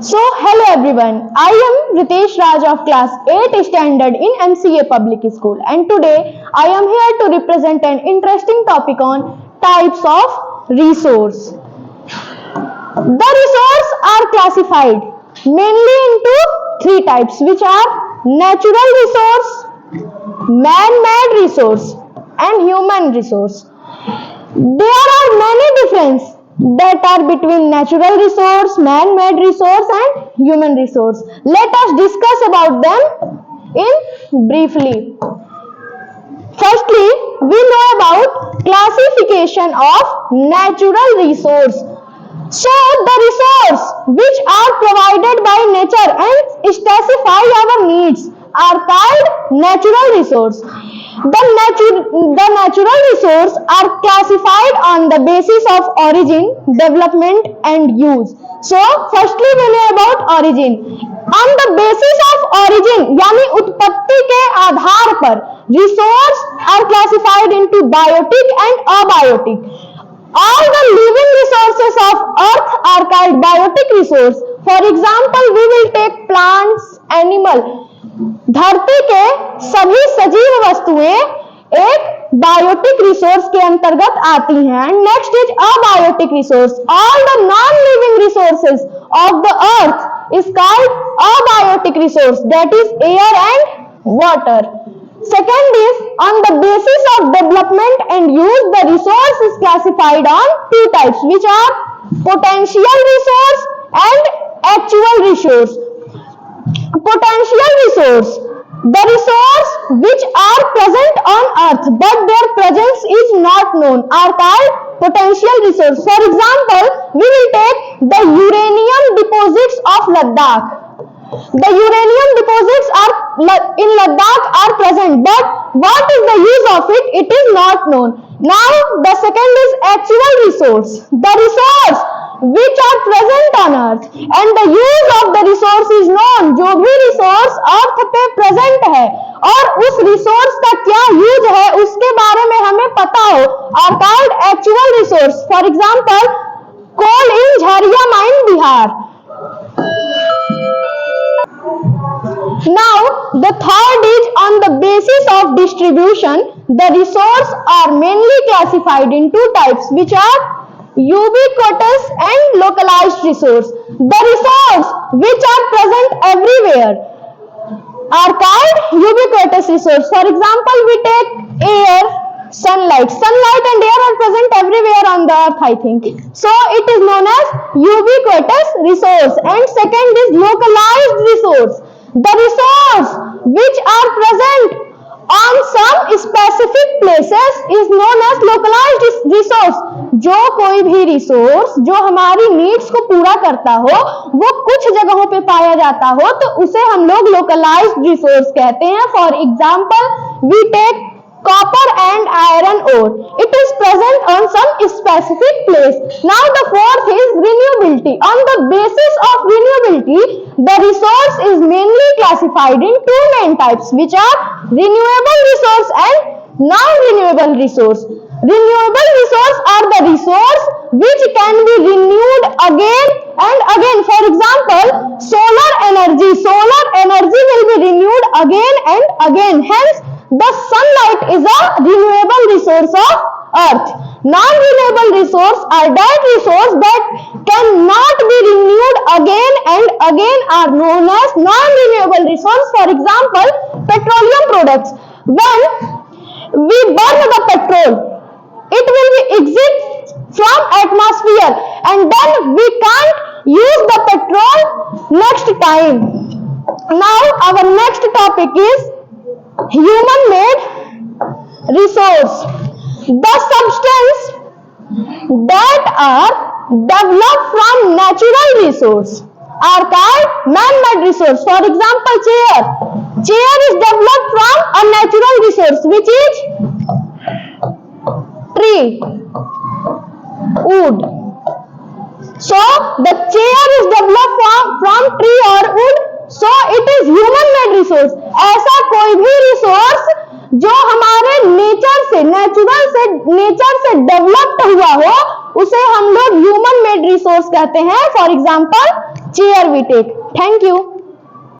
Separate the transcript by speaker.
Speaker 1: So, hello everyone. I am Ritesh Raj of class 8 standard in MCA Public School, and today I am here to represent an interesting topic on types of resource. The resources are classified mainly into three types, which are natural resource, man-made resource, and human resource. There are many differences that are between natural resource, man-made resource, and human resource. Let us discuss about them in briefly. Firstly, we know about classification of natural resource. So, the resource which are provided by nature and specify our needs are called natural resource. The natural resources are classified on the basis of origin, development and use. So, firstly we know about origin. On the basis of origin, यानी उत्पत्ति के आधार पर resources are classified into biotic and abiotic. All the living resources of earth are called biotic resource. For example, we will take plants, animal. धरती के सभी सजीव वस्तुएं एक बायोटिक रिसोर्स के अंतर्गत आती हैं. Next is abiotic resource. All the non living resources of the earth is called abiotic resource, that is air and water. Second is, on the basis of development and use, the resource is classified on two types, which are potential resource and actual resource. Potential resource, the resource which are present on earth but their presence is not known, are called potential resource. For example, we will take the uranium deposits of Ladakh. The uranium deposits are in Ladakh are present, but what is the use of it? It is not known. Now the second is actual resource. The resource which are present on earth and the use of the resource is known. जो भी resource earth पे present है और उस resource का क्या use है उसके बारे में हमें पता हो, are called actual resource. For example, coal in Jharia mine, Bihar. Now, the third is on the basis of distribution. The resources are mainly classified in two types, which are ubiquitous and localized resource. The resources which are present everywhere are called ubiquitous resource. For example, we take air, sunlight. Sunlight and air are present everywhere on the earth, I think. So, it is known as ubiquitous resource. And second is localized resource. The resource which are present on some specific places is known as localized resource. जो कोई भी resource जो हमारी needs को पूरा करता हो, वो कुछ जगहों पे पाया जाता हो, तो उसे हम लोग localized resource कहते हैं. For example, we take copper and iron ore. It is present on some specific place. Now the fourth is renewability. On the basis of renewability, the resource is mainly classified in two main types, which are renewable resource and non-renewable resource. Renewable resource are the resource which can be renewed again and again. For example, solar energy. Solar energy will be renewed again and again. Hence, the sunlight is a renewable resource of earth. Non-renewable resource are that resource that cannot be renewed again and again are known as non-renewable resource. For example, petroleum products. When we burn the petrol, it will be exit from atmosphere and then we can't use the petrol next time. Now our next topic is human-made resource. The substance that are developed from natural resource are called man-made resource. For example, chair. Chair is developed from a natural resource, which is tree, wood. So the chair is developed from tree or wood. So it is human-made resource. ऐसा कोई भी resource जो हमारे nature से developed हुआ हो, उसे हम लोग ह्यूमन मेड रिसोर्स कहते हैं. For example care we take. Thank you.